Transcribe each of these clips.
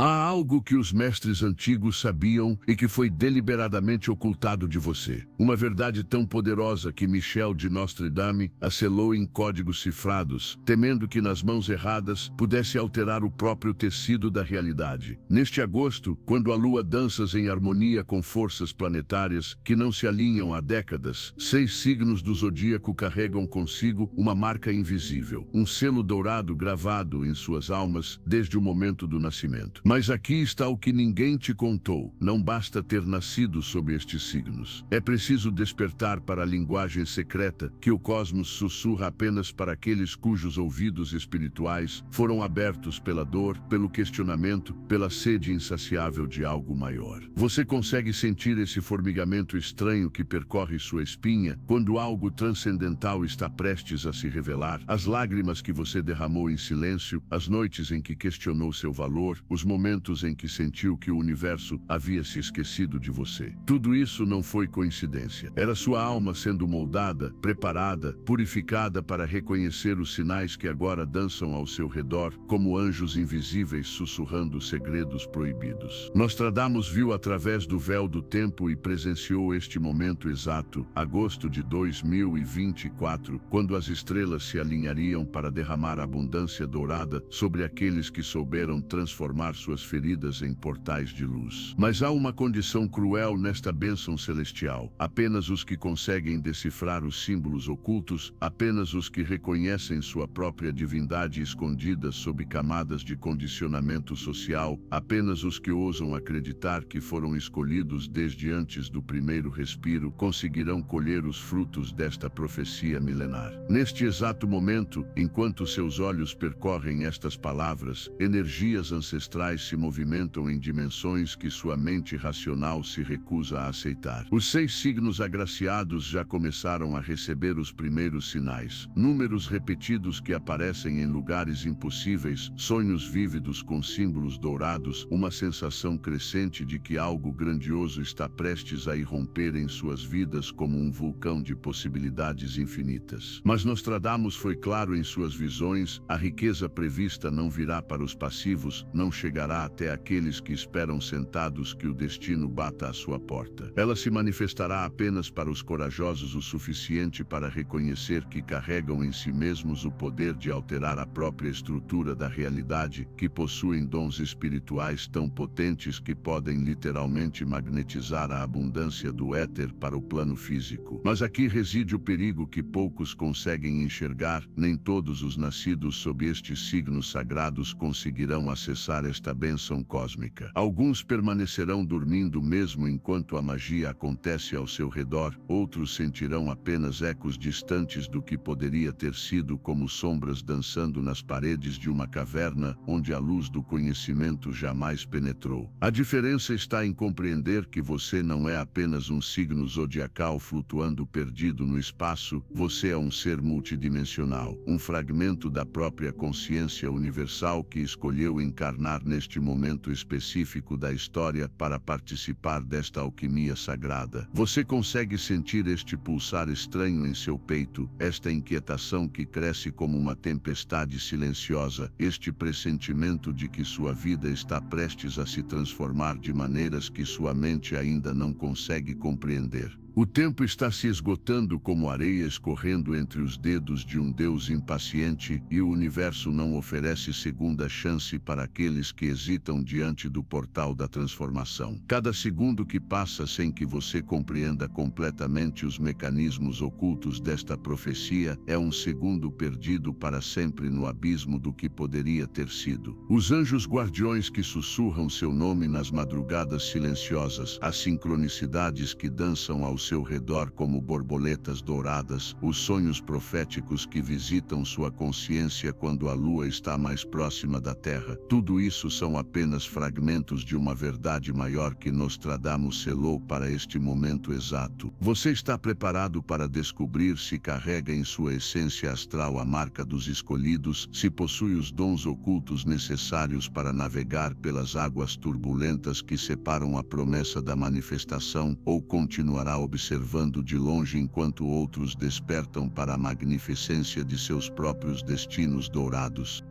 Há algo que os mestres antigos sabiam e que foi deliberadamente ocultado de você. Uma verdade tão poderosa que Michel de Notre Dame a selou em códigos cifrados, temendo que nas mãos erradas pudesse alterar o próprio tecido da realidade. Neste agosto, quando a lua dança em harmonia com forças planetárias que não se alinham há décadas, 6 signos do zodíaco carregam consigo uma marca invisível, um selo dourado gravado em suas almas desde o momento do nascimento. Mas aqui está o que ninguém te contou. Não basta ter nascido sob estes signos. É preciso despertar para a linguagem secreta que o cosmos sussurra apenas para aqueles cujos ouvidos espirituais foram abertos pela dor, pelo questionamento, pela sede insaciável de algo maior. Você consegue sentir esse formigamento estranho que percorre sua espinha quando algo transcendental está prestes a se revelar? As lágrimas que você derramou em silêncio, as noites em que questionou seu valor, os momentos em que sentiu que o universo havia se esquecido de você. Tudo isso não foi coincidência. Era sua alma sendo moldada, preparada, purificada para reconhecer os sinais que agora dançam ao seu redor, como anjos invisíveis sussurrando segredos proibidos. Nostradamus viu através do véu do tempo e presenciou este momento exato, agosto de 2024, quando as estrelas se alinhariam para derramar abundância dourada sobre aqueles que souberam transformar suas feridas em portais de luz. Mas há uma condição cruel nesta bênção celestial. Apenas os que conseguem decifrar os símbolos ocultos, apenas os que reconhecem sua própria divindade escondida sob camadas de condicionamento social, apenas os que ousam acreditar que foram escolhidos desde antes do primeiro respiro, conseguirão colher os frutos desta profecia milenar. Neste exato momento, enquanto seus olhos percorrem estas palavras, energias ancestrais se movimentam em dimensões que sua mente racional se recusa a aceitar. Os 6 signos agraciados já começaram a receber os primeiros sinais. Números repetidos que aparecem em lugares impossíveis, sonhos vívidos com símbolos dourados, uma sensação crescente de que algo grandioso está prestes a irromper em suas vidas como um vulcão de possibilidades infinitas. Mas Nostradamus foi claro em suas visões: a riqueza prevista não virá para os passivos, não chegará até aqueles que esperam sentados que o destino bata à sua porta. Ela se manifestará apenas para os corajosos o suficiente para reconhecer que carregam em si mesmos o poder de alterar a própria estrutura da realidade, que possuem dons espirituais tão potentes que podem literalmente magnetizar a abundância do éter para o plano físico. Mas aqui reside o perigo que poucos conseguem enxergar. Nem todos os nascidos sob estes signos sagrados conseguirão acessar esta bênção cósmica. Alguns permanecerão dormindo mesmo enquanto a magia acontece ao seu redor, outros sentirão apenas ecos distantes do que poderia ter sido, como sombras dançando nas paredes de uma caverna onde a luz do conhecimento jamais penetrou. A diferença está em compreender que você não é apenas um signo zodiacal flutuando perdido no espaço, você é um ser multidimensional, um fragmento da própria consciência universal que escolheu encarnar neste momento específico da história para participar desta alquimia sagrada. Você consegue sentir este pulsar estranho em seu peito, esta inquietação que cresce como uma tempestade silenciosa, este pressentimento de que sua vida está prestes a se transformar de maneiras que sua mente ainda não consegue compreender. O tempo está se esgotando como areia escorrendo entre os dedos de um Deus impaciente, e o universo não oferece segunda chance para aqueles que hesitam diante do portal da transformação. Cada segundo que passa sem que você compreenda completamente os mecanismos ocultos desta profecia é um segundo perdido para sempre no abismo do que poderia ter sido. Os anjos guardiões que sussurram seu nome nas madrugadas silenciosas, as sincronicidades que dançam ao seu redor como borboletas douradas, os sonhos proféticos que visitam sua consciência quando a lua está mais próxima da terra, tudo isso são apenas fragmentos de uma verdade maior que Nostradamus selou para este momento exato. Você está preparado para descobrir se carrega em sua essência astral a marca dos escolhidos, se possui os dons ocultos necessários para navegar pelas águas turbulentas que separam a promessa da manifestação, ou continuará observando de longe enquanto outros despertam para a magnificência de seus próprios destinos dourados.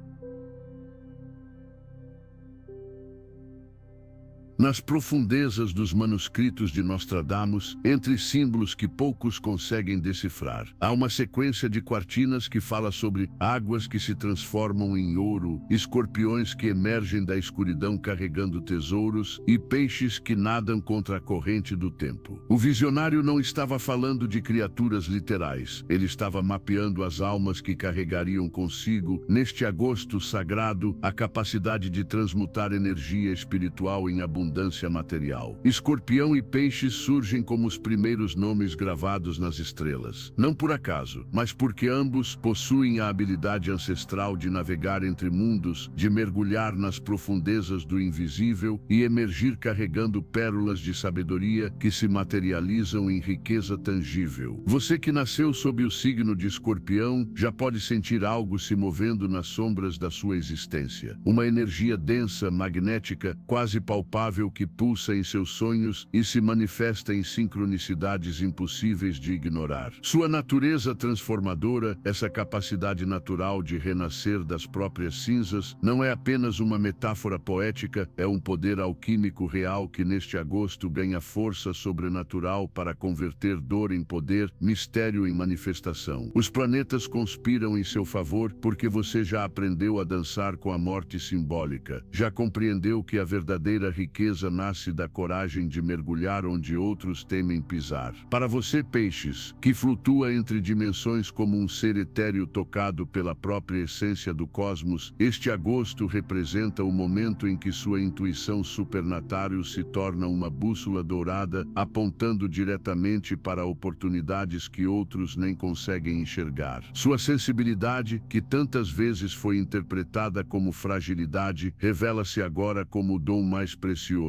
Nas profundezas dos manuscritos de Nostradamus, entre símbolos que poucos conseguem decifrar, há uma sequência de quartinas que fala sobre águas que se transformam em ouro, escorpiões que emergem da escuridão carregando tesouros e peixes que nadam contra a corrente do tempo. O visionário não estava falando de criaturas literais, ele estava mapeando as almas que carregariam consigo, neste agosto sagrado, a capacidade de transmutar energia espiritual em abundância material. Escorpião e peixes surgem como os primeiros nomes gravados nas estrelas. Não por acaso, mas porque ambos possuem a habilidade ancestral de navegar entre mundos, de mergulhar nas profundezas do invisível e emergir carregando pérolas de sabedoria que se materializam em riqueza tangível. Você que nasceu sob o signo de Escorpião já pode sentir algo se movendo nas sombras da sua existência. Uma energia densa, magnética, quase palpável que pulsa em seus sonhos e se manifesta em sincronicidades impossíveis de ignorar. Sua natureza transformadora, essa capacidade natural de renascer das próprias cinzas, não é apenas uma metáfora poética, é um poder alquímico real que neste agosto ganha força sobrenatural para converter dor em poder, mistério em manifestação. Os planetas conspiram em seu favor porque você já aprendeu a dançar com a morte simbólica, já compreendeu que a verdadeira riqueza nasce da coragem de mergulhar onde outros temem pisar. Para você, peixes, que flutua entre dimensões como um ser etéreo tocado pela própria essência do cosmos, este agosto representa o momento em que sua intuição supernatário se torna uma bússola dourada, apontando diretamente para oportunidades que outros nem conseguem enxergar. Sua sensibilidade, que tantas vezes foi interpretada como fragilidade, revela-se agora como o dom mais precioso.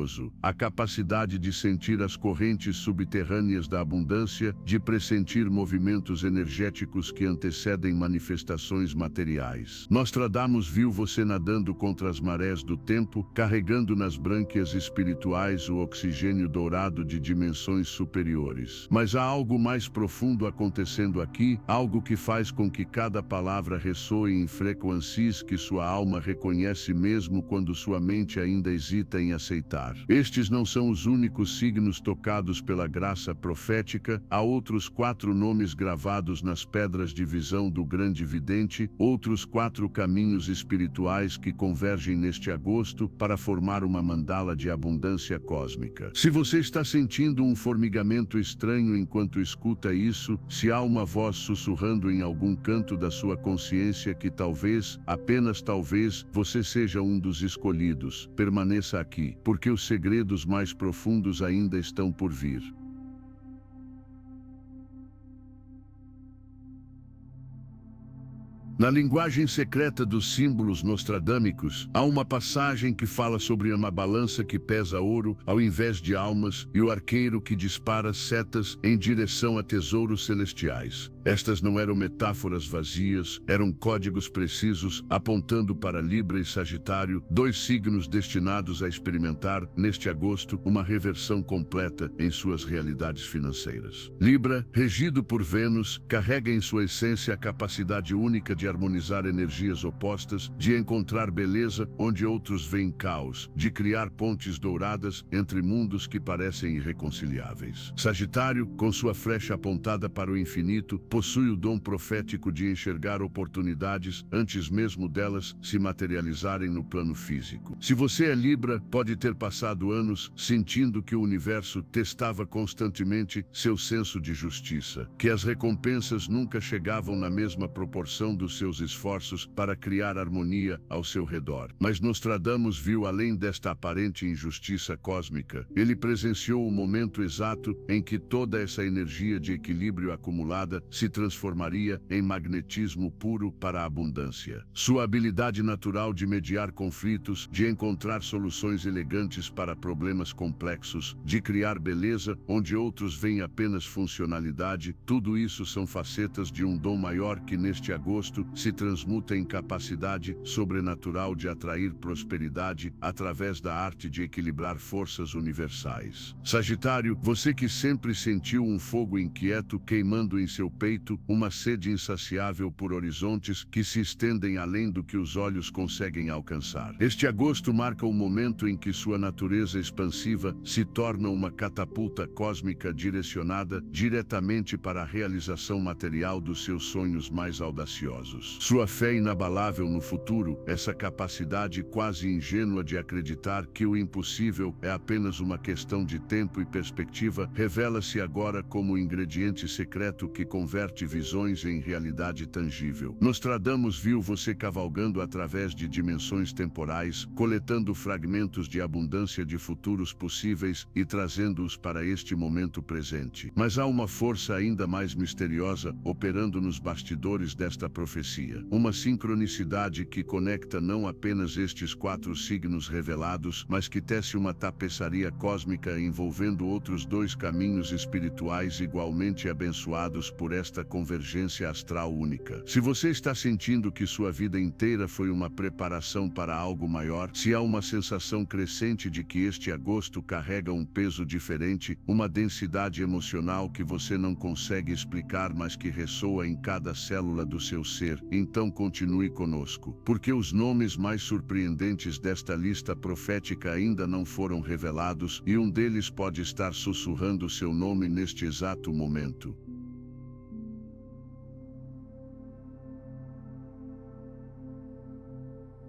A capacidade de sentir as correntes subterrâneas da abundância, de pressentir movimentos energéticos que antecedem manifestações materiais. Nostradamus viu você nadando contra as marés do tempo, carregando nas brânquias espirituais o oxigênio dourado de dimensões superiores. Mas há algo mais profundo acontecendo aqui, algo que faz com que cada palavra ressoe em frequências que sua alma reconhece mesmo quando sua mente ainda hesita em aceitar. Estes não são os únicos signos tocados pela graça profética, há outros 4 nomes gravados nas pedras de visão do grande vidente, outros 4 caminhos espirituais que convergem neste agosto para formar uma mandala de abundância cósmica. Se você está sentindo um formigamento estranho enquanto escuta isso, se há uma voz sussurrando em algum canto da sua consciência que talvez, apenas talvez, você seja um dos escolhidos, permaneça aqui, porque os segredos mais profundos ainda estão por vir. Na linguagem secreta dos símbolos nostradâmicos, há uma passagem que fala sobre uma balança que pesa ouro ao invés de almas e o arqueiro que dispara setas em direção a tesouros celestiais. Estas não eram metáforas vazias, eram códigos precisos apontando para Libra e Sagitário, 2 signos destinados a experimentar, neste agosto, uma reversão completa em suas realidades financeiras. Libra, regido por Vênus, carrega em sua essência a capacidade única de harmonizar energias opostas, de encontrar beleza onde outros veem caos, de criar pontes douradas entre mundos que parecem irreconciliáveis. Sagitário, com sua flecha apontada para o infinito, possui o dom profético de enxergar oportunidades antes mesmo delas se materializarem no plano físico. Se você é Libra, pode ter passado anos sentindo que o universo testava constantemente seu senso de justiça, que as recompensas nunca chegavam na mesma proporção dos seus esforços para criar harmonia ao seu redor. Mas Nostradamus viu além desta aparente injustiça cósmica. Ele presenciou o momento exato em que toda essa energia de equilíbrio acumulada se transformaria em magnetismo puro para a abundância. Sua habilidade natural de mediar conflitos, de encontrar soluções elegantes para problemas complexos, de criar beleza onde outros veem apenas funcionalidade, tudo isso são facetas de um dom maior que neste agosto se transmuta em capacidade sobrenatural de atrair prosperidade através da arte de equilibrar forças universais. Sagitário, você que sempre sentiu um fogo inquieto queimando em seu peito peito, uma sede insaciável por horizontes que se estendem além do que os olhos conseguem alcançar. Este agosto marca o momento em que sua natureza expansiva se torna uma catapulta cósmica direcionada diretamente para a realização material dos seus sonhos mais audaciosos. Sua fé inabalável no futuro, essa capacidade quase ingênua de acreditar que o impossível é apenas uma questão de tempo e perspectiva, revela-se agora como o ingrediente secreto que converte visões em realidade tangível. Nostradamus viu você cavalgando através de dimensões temporais, coletando fragmentos de abundância de futuros possíveis e trazendo-os para este momento presente. Mas há uma força ainda mais misteriosa operando nos bastidores desta profecia. Uma sincronicidade que conecta não apenas estes 4 signos revelados, mas que tece uma tapeçaria cósmica envolvendo outros 2 caminhos espirituais igualmente abençoados por esta convergência astral única. Se você está sentindo que sua vida inteira foi uma preparação para algo maior, se há uma sensação crescente de que este agosto carrega um peso diferente, uma densidade emocional que você não consegue explicar, mas que ressoa em cada célula do seu ser, então continue conosco, porque os nomes mais surpreendentes desta lista profética ainda não foram revelados e um deles pode estar sussurrando seu nome neste exato momento.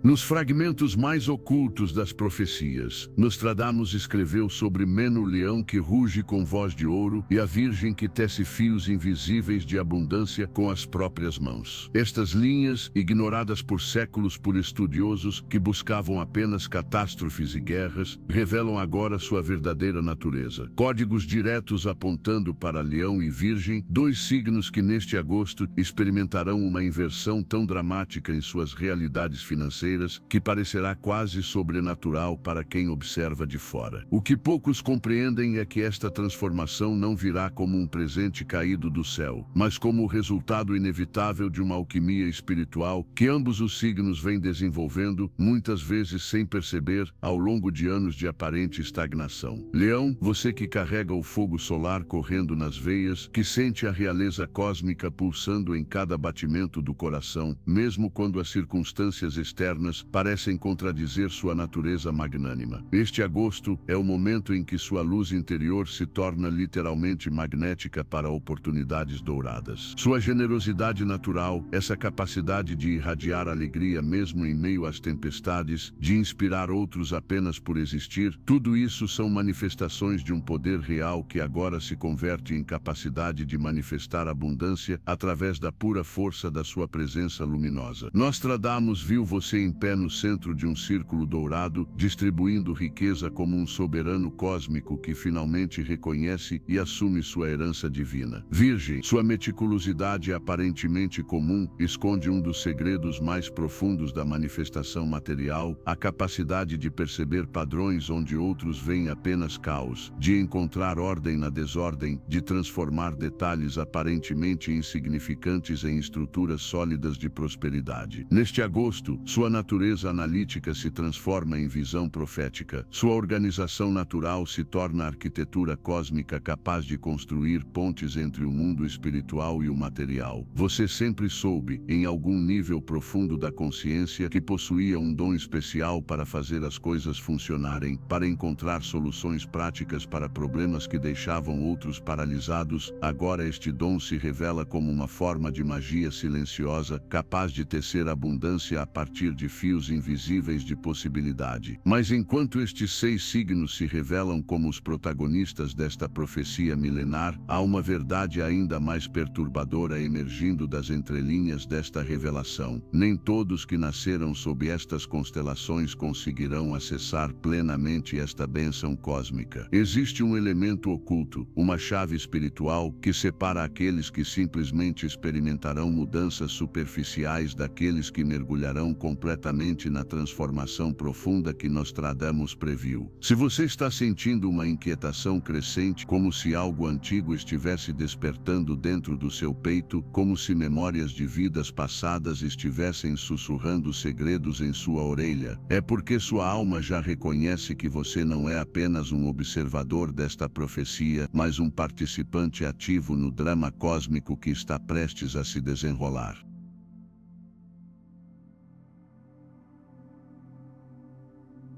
Nos fragmentos mais ocultos das profecias, Nostradamus escreveu sobre Meno, leão que ruge com voz de ouro, e a virgem que tece fios invisíveis de abundância com as próprias mãos. Estas linhas, ignoradas por séculos por estudiosos que buscavam apenas catástrofes e guerras, revelam agora sua verdadeira natureza. Códigos diretos apontando para leão e virgem, 2 signos que neste agosto experimentarão uma inversão tão dramática em suas realidades financeiras que parecerá quase sobrenatural para quem observa de fora. O que poucos compreendem é que esta transformação não virá como um presente caído do céu, mas como o resultado inevitável de uma alquimia espiritual que ambos os signos vêm desenvolvendo, muitas vezes sem perceber, ao longo de anos de aparente estagnação. Leão, você que carrega o fogo solar correndo nas veias, que sente a realeza cósmica pulsando em cada batimento do coração, mesmo quando as circunstâncias externas parecem contradizer sua natureza magnânima. Este agosto é o momento em que sua luz interior se torna literalmente magnética para oportunidades douradas. Sua generosidade natural, essa capacidade de irradiar alegria mesmo em meio às tempestades, de inspirar outros apenas por existir, tudo isso são manifestações de um poder real que agora se converte em capacidade de manifestar abundância através da pura força da sua presença luminosa. Nostradamus viu você em pé no centro de um círculo dourado, distribuindo riqueza como um soberano cósmico que finalmente reconhece e assume sua herança divina. Virgem, sua meticulosidade aparentemente comum esconde um dos segredos mais profundos da manifestação material, a capacidade de perceber padrões onde outros veem apenas caos, de encontrar ordem na desordem, de transformar detalhes aparentemente insignificantes em estruturas sólidas de prosperidade. Neste agosto, sua natureza analítica se transforma em visão profética. Sua organização natural se torna arquitetura cósmica capaz de construir pontes entre o mundo espiritual e o material. Você sempre soube, em algum nível profundo da consciência, que possuía um dom especial para fazer as coisas funcionarem, para encontrar soluções práticas para problemas que deixavam outros paralisados. Agora este dom se revela como uma forma de magia silenciosa, capaz de tecer abundância a partir de fios invisíveis de possibilidade. Mas enquanto estes 6 signos se revelam como os protagonistas desta profecia milenar, há uma verdade ainda mais perturbadora emergindo das entrelinhas desta revelação. Nem todos que nasceram sob estas constelações conseguirão acessar plenamente esta bênção cósmica. Existe um elemento oculto, uma chave espiritual, que separa aqueles que simplesmente experimentarão mudanças superficiais daqueles que mergulharão completamente diretamente na transformação profunda que Nostradamus previu. Se você está sentindo uma inquietação crescente, como se algo antigo estivesse despertando dentro do seu peito, como se memórias de vidas passadas estivessem sussurrando segredos em sua orelha, é porque sua alma já reconhece que você não é apenas um observador desta profecia, mas um participante ativo no drama cósmico que está prestes a se desenrolar.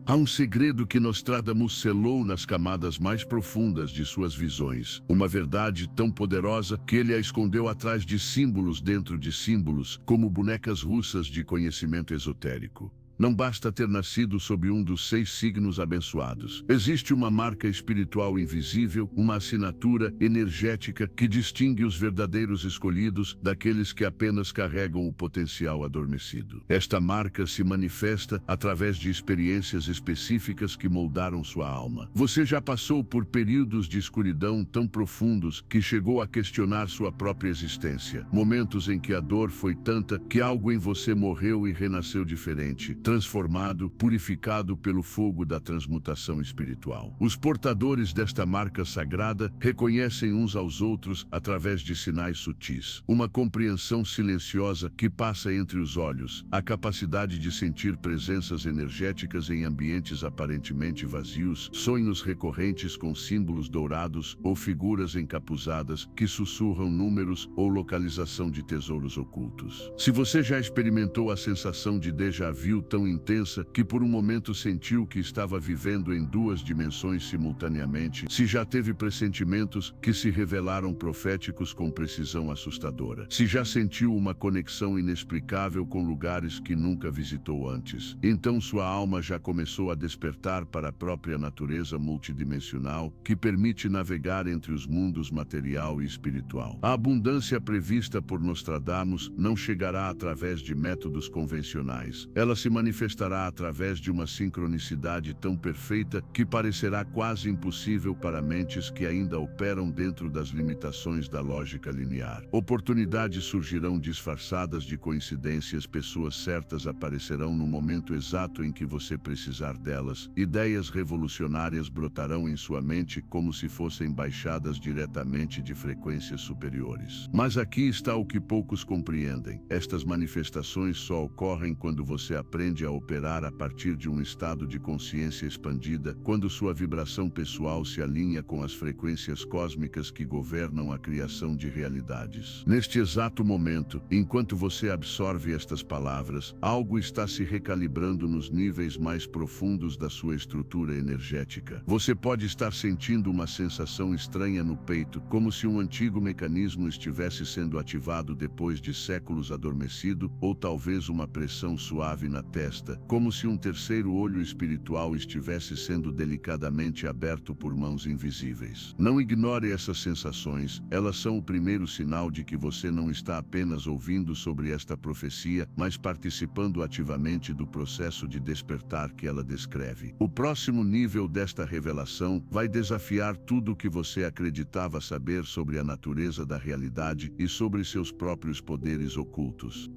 Há um segredo que Nostradamus selou nas camadas mais profundas de suas visões. Uma verdade tão poderosa que ele a escondeu atrás de símbolos dentro de símbolos, como bonecas russas de conhecimento esotérico. Não basta ter nascido sob um dos 6 signos abençoados. Existe uma marca espiritual invisível, uma assinatura energética que distingue os verdadeiros escolhidos daqueles que apenas carregam o potencial adormecido. Esta marca se manifesta através de experiências específicas que moldaram sua alma. Você já passou por períodos de escuridão tão profundos que chegou a questionar sua própria existência. Momentos em que a dor foi tanta que algo em você morreu e renasceu diferente, transformado, purificado pelo fogo da transmutação espiritual. Os portadores desta marca sagrada reconhecem uns aos outros através de sinais sutis. Uma compreensão silenciosa que passa entre os olhos, a capacidade de sentir presenças energéticas em ambientes aparentemente vazios, sonhos recorrentes com símbolos dourados ou figuras encapuzadas que sussurram números ou localização de tesouros ocultos. Se você já experimentou a sensação de déjà vu tão intensa que por um momento sentiu que estava vivendo em 2 dimensões simultaneamente, se já teve pressentimentos que se revelaram proféticos com precisão assustadora, se já sentiu uma conexão inexplicável com lugares que nunca visitou antes, então sua alma já começou a despertar para a própria natureza multidimensional que permite navegar entre os mundos material e espiritual. A abundância prevista por Nostradamus não chegará através de métodos convencionais. Ela se manifestará através de uma sincronicidade tão perfeita que parecerá quase impossível para mentes que ainda operam dentro das limitações da lógica linear. Oportunidades surgirão disfarçadas de coincidências, pessoas certas aparecerão no momento exato em que você precisar delas, ideias revolucionárias brotarão em sua mente como se fossem baixadas diretamente de frequências superiores. Mas aqui está o que poucos compreendem. Estas manifestações só ocorrem quando você aprende a operar a partir de um estado de consciência expandida, quando sua vibração pessoal se alinha com as frequências cósmicas que governam a criação de realidades. Neste exato momento, enquanto você absorve estas palavras, algo está se recalibrando nos níveis mais profundos da sua estrutura energética. Você pode estar sentindo uma sensação estranha no peito, como se um antigo mecanismo estivesse sendo ativado depois de séculos adormecido, ou talvez uma pressão suave na testa, como se um terceiro olho espiritual estivesse sendo delicadamente aberto por mãos invisíveis. Não ignore essas sensações, elas são o primeiro sinal de que você não está apenas ouvindo sobre esta profecia, mas participando ativamente do processo de despertar que ela descreve. O próximo nível desta revelação vai desafiar tudo o que você acreditava saber sobre a natureza da realidade e sobre seus próprios poderes ocultos.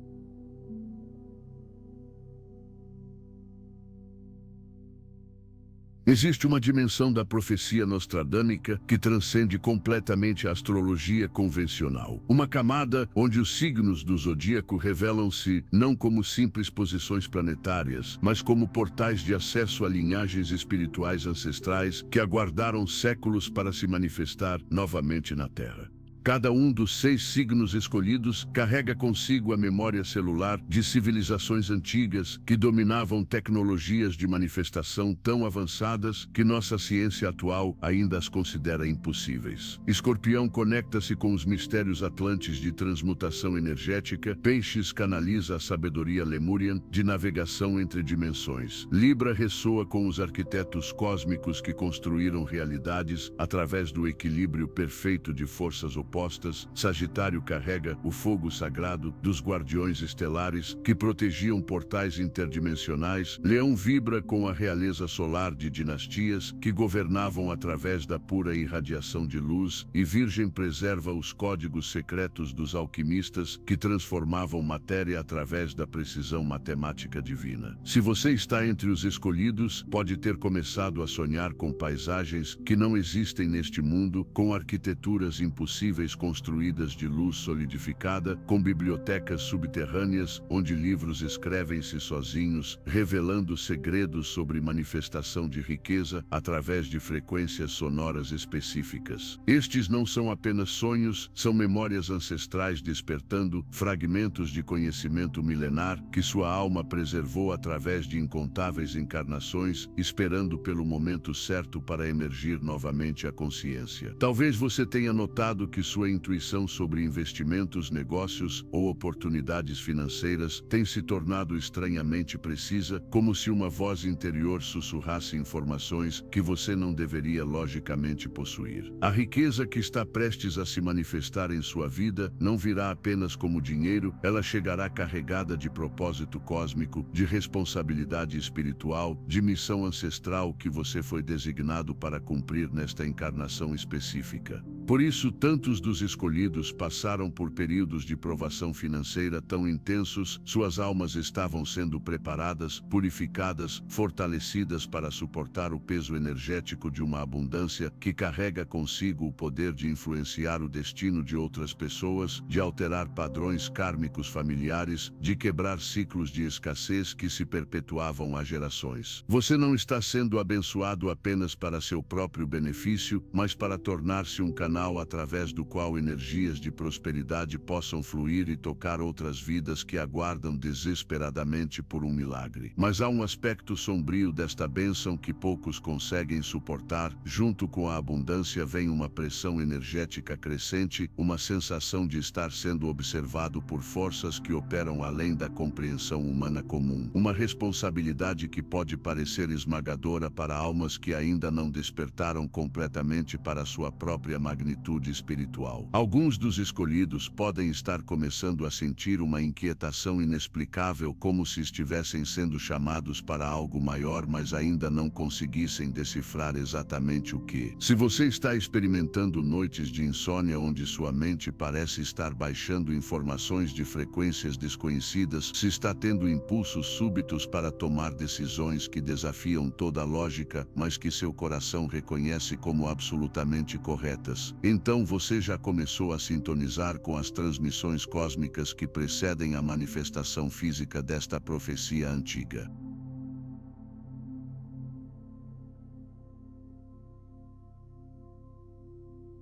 Existe uma dimensão da profecia nostradâmica que transcende completamente a astrologia convencional. Uma camada onde os signos do zodíaco revelam-se não como simples posições planetárias, mas como portais de acesso a linhagens espirituais ancestrais que aguardaram séculos para se manifestar novamente na Terra. Cada um dos 6 signos escolhidos carrega consigo a memória celular de civilizações antigas que dominavam tecnologias de manifestação tão avançadas que nossa ciência atual ainda as considera impossíveis. Escorpião conecta-se com os mistérios atlantes de transmutação energética, Peixes canaliza a sabedoria lemurian de navegação entre dimensões. Libra ressoa com os arquitetos cósmicos que construíram realidades através do equilíbrio perfeito de forças ocultas. propostas. Sagitário carrega o fogo sagrado dos guardiões estelares que protegiam portais interdimensionais. Leão vibra com a realeza solar de dinastias que governavam através da pura irradiação de luz, e Virgem preserva os códigos secretos dos alquimistas que transformavam matéria através da precisão matemática divina. Se você está entre os escolhidos, pode ter começado a sonhar com paisagens que não existem neste mundo, com arquiteturas impossíveis construídas de luz solidificada, com bibliotecas subterrâneas onde livros escrevem-se sozinhos, revelando segredos sobre manifestação de riqueza através de frequências sonoras específicas. Estes não são apenas sonhos, são memórias ancestrais despertando fragmentos de conhecimento milenar que sua alma preservou através de incontáveis encarnações, esperando pelo momento certo para emergir novamente à consciência. Talvez você tenha notado que sua intuição sobre investimentos, negócios ou oportunidades financeiras tem se tornado estranhamente precisa, como se uma voz interior sussurrasse informações que você não deveria logicamente possuir. A riqueza que está prestes a se manifestar em sua vida não virá apenas como dinheiro, ela chegará carregada de propósito cósmico, de responsabilidade espiritual, de missão ancestral que você foi designado para cumprir nesta encarnação específica. Por isso, tantos dos escolhidos passaram por períodos de provação financeira tão intensos, suas almas estavam sendo preparadas, purificadas, fortalecidas para suportar o peso energético de uma abundância que carrega consigo o poder de influenciar o destino de outras pessoas, de alterar padrões kármicos familiares, de quebrar ciclos de escassez que se perpetuavam há gerações. Você não está sendo abençoado apenas para seu próprio benefício, mas para tornar-se um canal através do qual energias de prosperidade possam fluir e tocar outras vidas que aguardam desesperadamente por um milagre. Mas há um aspecto sombrio desta bênção que poucos conseguem suportar. Junto com a abundância vem uma pressão energética crescente, uma sensação de estar sendo observado por forças que operam além da compreensão humana comum. Uma responsabilidade que pode parecer esmagadora para almas que ainda não despertaram completamente para sua própria magnitude espiritual. Alguns dos escolhidos podem estar começando a sentir uma inquietação inexplicável, como se estivessem sendo chamados para algo maior, mas ainda não conseguissem decifrar exatamente o que. Se você está experimentando noites de insônia onde sua mente parece estar baixando informações de frequências desconhecidas, se está tendo impulsos súbitos para tomar decisões que desafiam toda a lógica, mas que seu coração reconhece como absolutamente corretas, então você já começou a sintonizar com as transmissões cósmicas que precedem a manifestação física desta profecia antiga.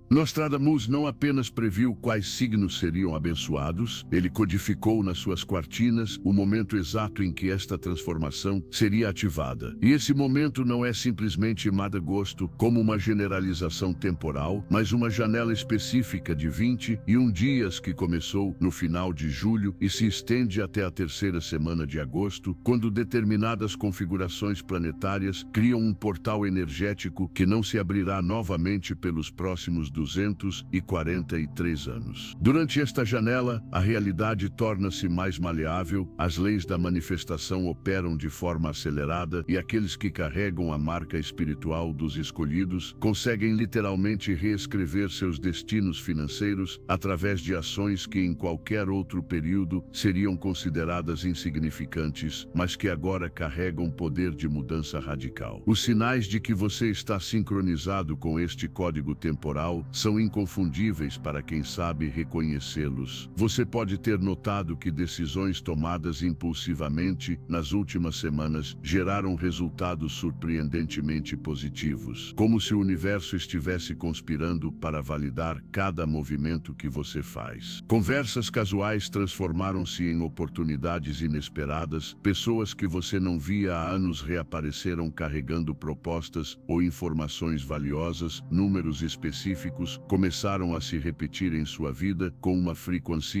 Nostradamus não apenas previu quais signos seriam abençoados, ele codificou nas suas quartinas o momento exato em que esta transformação seria ativada. E esse momento não é simplesmente Madagosto como uma generalização temporal, mas uma janela específica de 21 dias que começou no final de julho e se estende até a terceira semana de agosto, quando determinadas configurações planetárias criam um portal energético que não se abrirá novamente pelos próximos 243 anos. Durante esta janela, a realidade torna-se mais maleável, as leis da manifestação operam de forma acelerada e aqueles que carregam a marca espiritual dos escolhidos conseguem literalmente reescrever seus destinos financeiros através de ações que em qualquer outro período seriam consideradas insignificantes, mas que agora carregam poder de mudança radical. Os sinais de que você está sincronizado com este código temporal são inconfundíveis para quem sabe reconhecê-los. Você pode ter notado que decisões tomadas impulsivamente nas últimas semanas geraram resultados surpreendentemente positivos, como se o universo estivesse conspirando para validar cada movimento que você faz. Conversas casuais transformaram-se em oportunidades inesperadas, pessoas que você não via há anos reapareceram carregando propostas ou informações valiosas, números específicos cardíacos começaram a se repetir em sua vida com uma frequência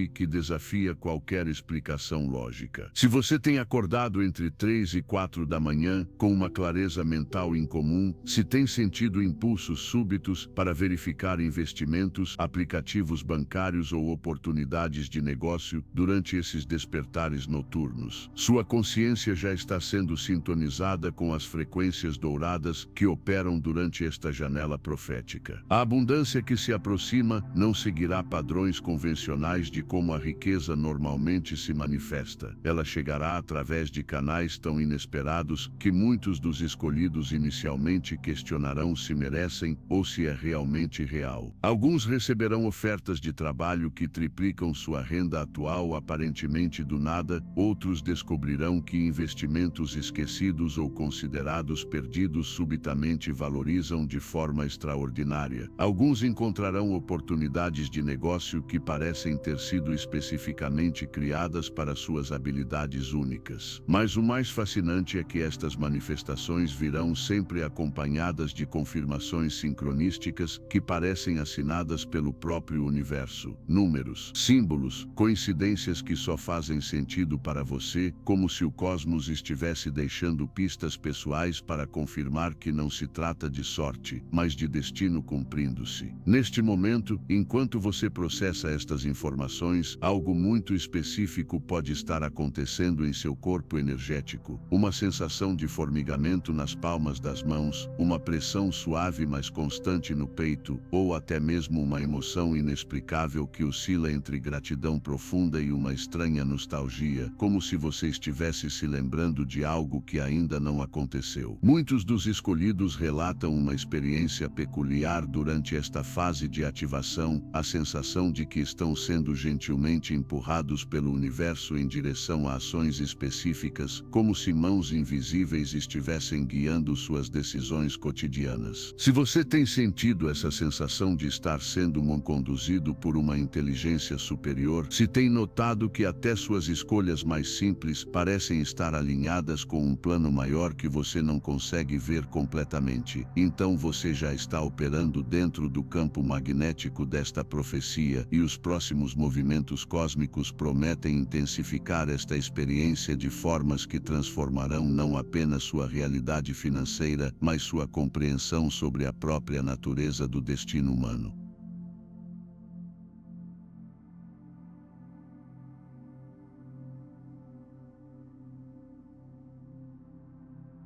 que desafia qualquer explicação lógica. Se você tem acordado entre 3 e 4 da manhã com uma clareza mental incomum, se tem sentido impulsos súbitos para verificar investimentos, aplicativos bancários ou oportunidades de negócio durante esses despertares noturnos, sua consciência já está sendo sintonizada com as frequências douradas que operam durante esta janela profética. A abundância que se aproxima não seguirá padrões convencionais de como a riqueza normalmente se manifesta. Ela chegará através de canais tão inesperados que muitos dos escolhidos inicialmente questionarão se merecem ou se é realmente real. Alguns receberão ofertas de trabalho que triplicam sua renda atual aparentemente do nada, outros descobrirão que investimentos esquecidos ou considerados perdidos subitamente valorizam de forma extraordinária. Alguns encontrarão oportunidades de negócio que parecem ter sido especificamente criadas para suas habilidades únicas. Mas o mais fascinante é que estas manifestações virão sempre acompanhadas de confirmações sincronísticas que parecem assinadas pelo próprio universo. Números, símbolos, coincidências que só fazem sentido para você, como se o cosmos estivesse deixando pistas pessoais para confirmar que não se trata de sorte, mas de destino cumprindo-se. Neste momento, enquanto você processa estas informações, algo muito específico pode estar acontecendo em seu corpo energético. Uma sensação de formigamento nas palmas das mãos, uma pressão suave mas constante no peito, ou até mesmo uma emoção inexplicável que oscila entre gratidão profunda e uma estranha nostalgia, como se você estivesse se lembrando de algo que ainda não aconteceu. Muitos dos escolhidos relatam uma experiência peculiar durante esta fase de ativação, a sensação de que estão sendo gentilmente empurrados pelo universo em direção a ações específicas, como se mãos invisíveis estivessem guiando suas decisões cotidianas. Se você tem sentido essa sensação de estar sendo conduzido por uma inteligência superior, se tem notado que até suas escolhas mais simples parecem estar alinhadas com um plano maior que você não consegue ver completamente, então você já está operando dentro do campo magnético desta profecia, e os próximos movimentos cósmicos prometem intensificar esta experiência de formas que transformarão não apenas sua realidade financeira, mas sua compreensão sobre a própria natureza do destino humano.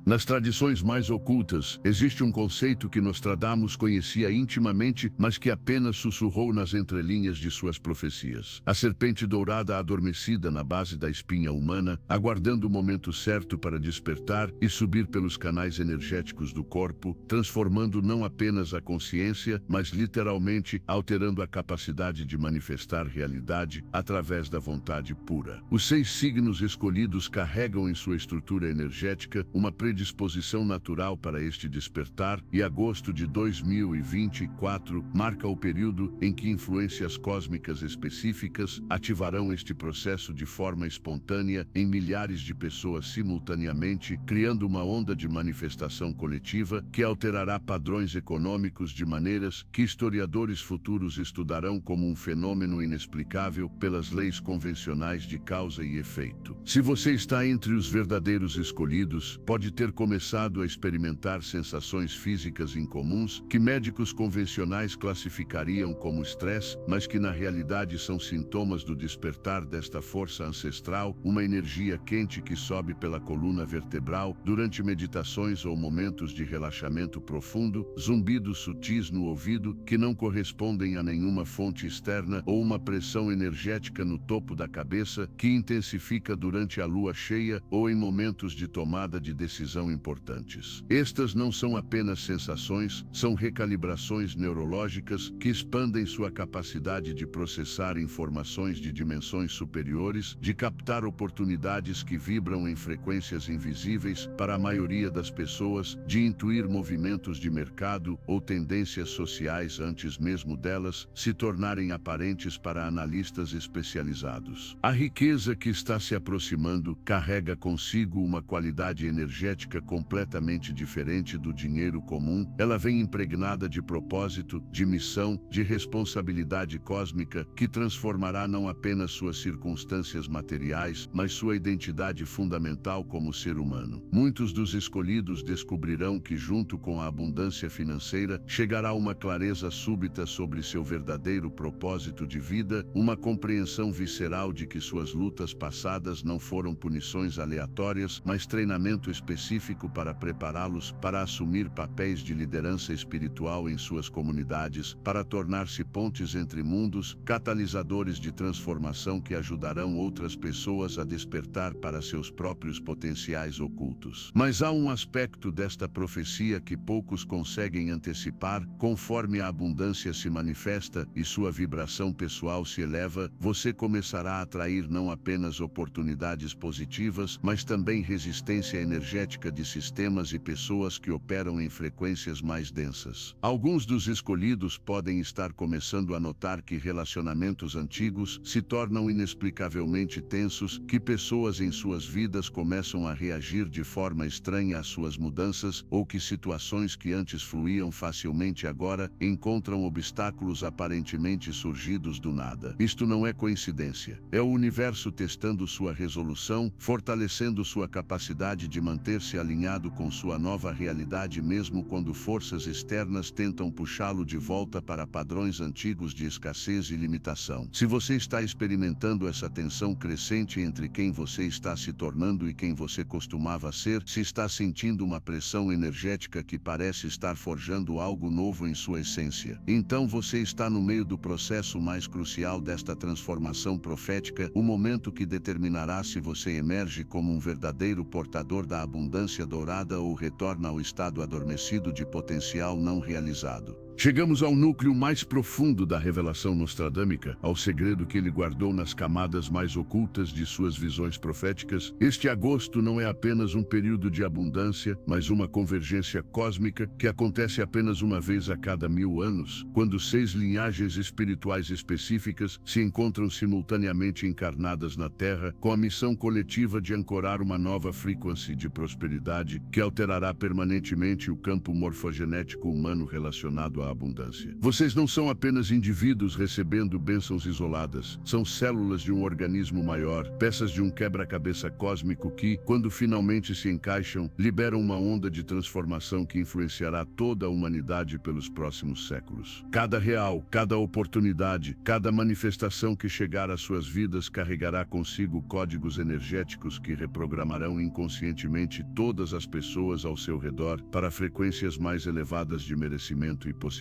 Nas tradições mais ocultas, existe um conceito que Nostradamus conhecia intimamente, mas que apenas sussurrou nas entrelinhas de suas profecias. A serpente dourada adormecida na base da espinha humana, aguardando o momento certo para despertar e subir pelos canais energéticos do corpo, transformando não apenas a consciência, mas literalmente alterando a capacidade de manifestar realidade através da vontade pura. Os 6 signos escolhidos carregam em sua estrutura energética uma predisposição natural para este despertar, e agosto de 2024 marca o período em que influências cósmicas específicas ativarão este processo de forma espontânea em milhares de pessoas simultaneamente, criando uma onda de manifestação coletiva que alterará padrões econômicos de maneiras que historiadores futuros estudarão como um fenômeno inexplicável pelas leis convencionais de causa e efeito. Se você está entre os verdadeiros escolhidos, pode ter começado a experimentar sensações físicas incomuns que médicos convencionais classificariam como estresse, mas que na realidade são sintomas do despertar desta força ancestral, uma energia quente que sobe pela coluna vertebral durante meditações ou momentos de relaxamento profundo, zumbidos sutis no ouvido que não correspondem a nenhuma fonte externa, ou uma pressão energética no topo da cabeça que intensifica durante a lua cheia ou em momentos de tomada de decisão importantes. Estas não são apenas sensações, são recalibrações neurológicas que expandem sua capacidade de processar informações de dimensões superiores, de captar oportunidades que vibram em frequências invisíveis para a maioria das pessoas, de intuir movimentos de mercado ou tendências sociais antes mesmo delas se tornarem aparentes para analistas especializados. A riqueza que está se aproximando carrega consigo uma qualidade energética energética completamente diferente do dinheiro comum. Ela vem impregnada de propósito, de missão, de responsabilidade cósmica, que transformará não apenas suas circunstâncias materiais, mas sua identidade fundamental como ser humano. Muitos dos escolhidos descobrirão que, junto com a abundância financeira, chegará uma clareza súbita sobre seu verdadeiro propósito de vida, uma compreensão visceral de que suas lutas passadas não foram punições aleatórias, mas treinamento específico para prepará-los para assumir papéis de liderança espiritual em suas comunidades, para tornar-se pontes entre mundos, catalisadores de transformação que ajudarão outras pessoas a despertar para seus próprios potenciais ocultos. Mas há um aspecto desta profecia que poucos conseguem antecipar. Conforme a abundância se manifesta e sua vibração pessoal se eleva, você começará a atrair não apenas oportunidades positivas, mas também resistência energética de sistemas e pessoas que operam em frequências mais densas. Alguns dos escolhidos podem estar começando a notar que relacionamentos antigos se tornam inexplicavelmente tensos, que pessoas em suas vidas começam a reagir de forma estranha às suas mudanças, ou que situações que antes fluíam facilmente agora encontram obstáculos aparentemente surgidos do nada. Isto não é coincidência. É o universo testando sua resolução, fortalecendo sua capacidade de manter-se alinhado com sua nova realidade mesmo quando forças externas tentam puxá-lo de volta para padrões antigos de escassez e limitação. Se você está experimentando essa tensão crescente entre quem você está se tornando e quem você costumava ser, se está sentindo uma pressão energética que parece estar forjando algo novo em sua essência, então você está no meio do processo mais crucial desta transformação profética, o momento que determinará se você emerge como um verdadeiro portador da abundância dourada ou retorna ao estado adormecido de potencial não realizado. Chegamos ao núcleo mais profundo da revelação nostradâmica, ao segredo que ele guardou nas camadas mais ocultas de suas visões proféticas. Este agosto não é apenas um período de abundância, mas uma convergência cósmica que acontece apenas uma vez a cada 1000 anos, quando 6 linhagens espirituais específicas se encontram simultaneamente encarnadas na Terra, com a missão coletiva de ancorar uma nova frequência de prosperidade que alterará permanentemente o campo morfogenético humano relacionado à abundância. Vocês não são apenas indivíduos recebendo bênçãos isoladas, são células de um organismo maior, peças de um quebra-cabeça cósmico que, quando finalmente se encaixam, liberam uma onda de transformação que influenciará toda a humanidade pelos próximos séculos. Cada real, cada oportunidade, cada manifestação que chegar às suas vidas carregará consigo códigos energéticos que reprogramarão inconscientemente todas as pessoas ao seu redor para frequências mais elevadas de merecimento e possibilidade.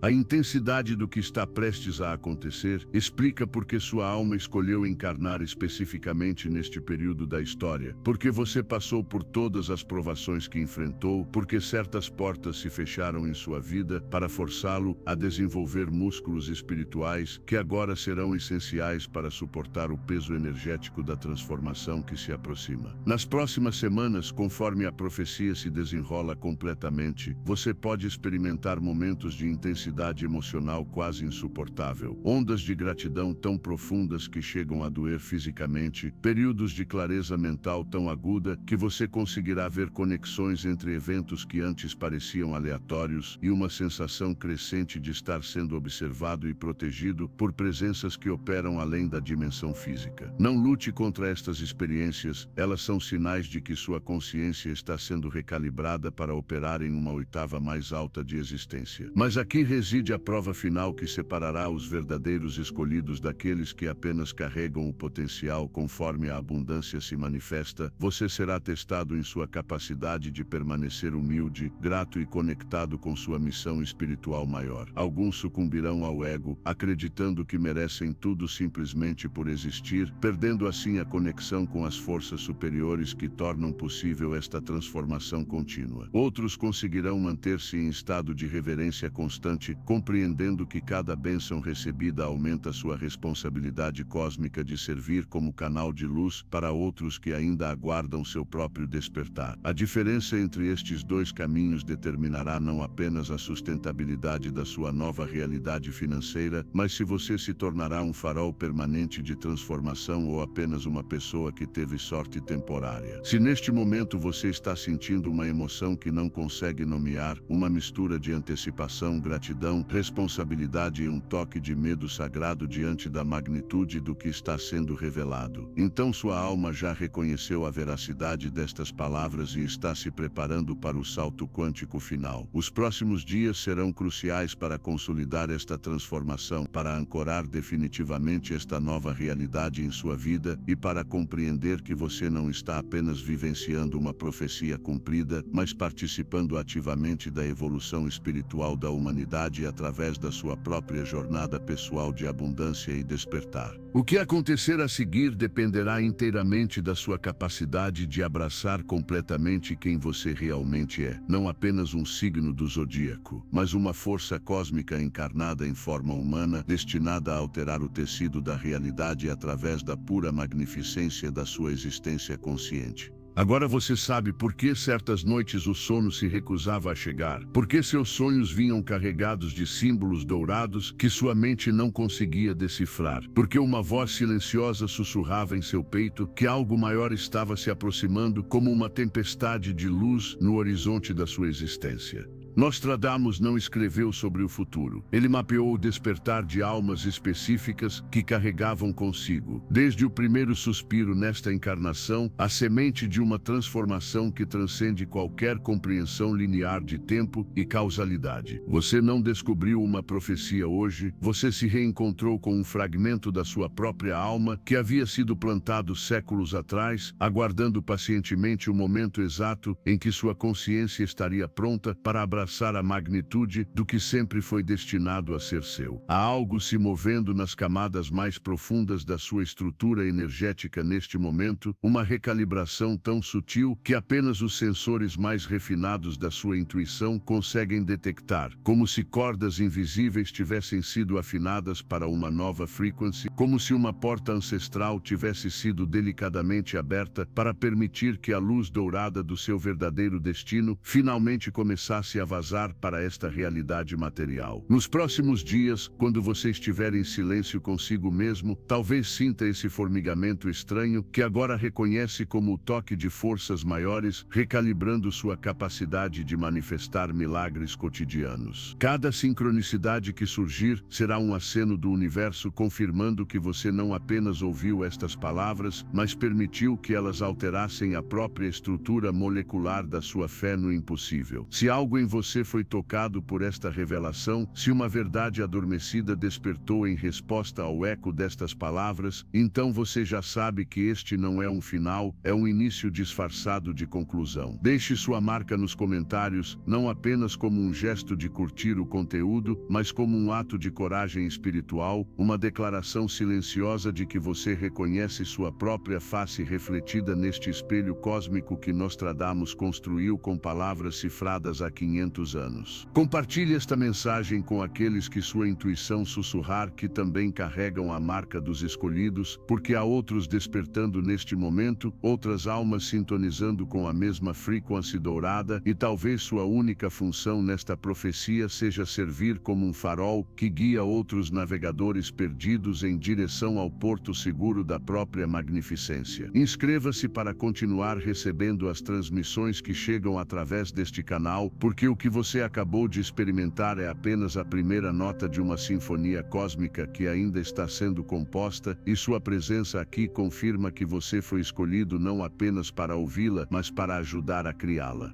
A intensidade do que está prestes a acontecer explica por que sua alma escolheu encarnar especificamente neste período da história, porque você passou por todas as provações que enfrentou, porque certas portas se fecharam em sua vida para forçá-lo a desenvolver músculos espirituais que agora serão essenciais para suportar o peso energético da transformação que se aproxima. Nas próximas semanas, conforme a profecia se desenrola completamente, você pode experimentar momentos de intensidade emocional quase insuportável, ondas de gratidão tão profundas que chegam a doer fisicamente, períodos de clareza mental tão aguda que você conseguirá ver conexões entre eventos que antes pareciam aleatórios e uma sensação crescente de estar sendo observado e protegido por presenças que operam além da dimensão física. Não lute contra estas experiências, elas são sinais de que sua consciência está sendo recalibrada para operar em uma oitava mais alta de existência. Mas aqui reside a prova final que separará os verdadeiros escolhidos daqueles que apenas carregam o potencial conforme a abundância se manifesta. Você será testado em sua capacidade de permanecer humilde, grato e conectado com sua missão espiritual maior. Alguns sucumbirão ao ego, acreditando que merecem tudo simplesmente por existir, perdendo assim a conexão com as forças superiores que tornam possível esta transformação contínua. Outros conseguirão manter-se em estado de reverência vigilância constante, compreendendo que cada bênção recebida aumenta sua responsabilidade cósmica de servir como canal de luz para outros que ainda aguardam seu próprio despertar. A diferença entre estes dois caminhos determinará não apenas a sustentabilidade da sua nova realidade financeira, mas se você se tornará um farol permanente de transformação ou apenas uma pessoa que teve sorte temporária. Se neste momento você está sentindo uma emoção que não consegue nomear, uma mistura de antecipação, gratidão, responsabilidade e um toque de medo sagrado diante da magnitude do que está sendo revelado, então sua alma já reconheceu a veracidade destas palavras e está se preparando para o salto quântico final. Os próximos dias serão cruciais para consolidar esta transformação, para ancorar definitivamente esta nova realidade em sua vida e para compreender que você não está apenas vivenciando uma profecia cumprida, mas participando ativamente da evolução espiritual da humanidade através da sua própria jornada pessoal de abundância e despertar. O que acontecer a seguir dependerá inteiramente da sua capacidade de abraçar completamente quem você realmente é, não apenas um signo do zodíaco, mas uma força cósmica encarnada em forma humana, destinada a alterar o tecido da realidade através da pura magnificência da sua existência consciente. Agora você sabe por que certas noites o sono se recusava a chegar, por que seus sonhos vinham carregados de símbolos dourados que sua mente não conseguia decifrar, porque uma voz silenciosa sussurrava em seu peito que algo maior estava se aproximando como uma tempestade de luz no horizonte da sua existência. Nostradamus não escreveu sobre o futuro. Ele mapeou o despertar de almas específicas que carregavam consigo, desde o primeiro suspiro nesta encarnação, a semente de uma transformação que transcende qualquer compreensão linear de tempo e causalidade. Você não descobriu uma profecia hoje, você se reencontrou com um fragmento da sua própria alma que havia sido plantado séculos atrás, aguardando pacientemente o momento exato em que sua consciência estaria pronta para abraçar a magnitude do que sempre foi destinado a ser seu. Há algo se movendo nas camadas mais profundas da sua estrutura energética neste momento, uma recalibração tão sutil que apenas os sensores mais refinados da sua intuição conseguem detectar, como se cordas invisíveis tivessem sido afinadas para uma nova frequency, como se uma porta ancestral tivesse sido delicadamente aberta para permitir que a luz dourada do seu verdadeiro destino finalmente começasse a vazar para esta realidade material. Nos próximos dias, quando você estiver em silêncio consigo mesmo, talvez sinta esse formigamento estranho que agora reconhece como o toque de forças maiores, recalibrando sua capacidade de manifestar milagres cotidianos. Cada sincronicidade que surgir será um aceno do universo confirmando que você não apenas ouviu estas palavras, mas permitiu que elas alterassem a própria estrutura molecular da sua fé no impossível. Se algo em você foi tocado por esta revelação, se uma verdade adormecida despertou em resposta ao eco destas palavras, então você já sabe que este não é um final, é um início disfarçado de conclusão. Deixe sua marca nos comentários, não apenas como um gesto de curtir o conteúdo, mas como um ato de coragem espiritual, uma declaração silenciosa de que você reconhece sua própria face refletida neste espelho cósmico que Nostradamus construiu com palavras cifradas há 500 anos. Compartilhe esta mensagem com aqueles que sua intuição sussurrar que também carregam a marca dos escolhidos, porque há outros despertando neste momento, outras almas sintonizando com a mesma frequência dourada, e talvez sua única função nesta profecia seja servir como um farol que guia outros navegadores perdidos em direção ao porto seguro da própria magnificência. Inscreva-se para continuar recebendo as transmissões que chegam através deste canal, porque o que você acabou de experimentar é apenas a primeira nota de uma sinfonia cósmica que ainda está sendo composta, e sua presença aqui confirma que você foi escolhido não apenas para ouvi-la, mas para ajudar a criá-la.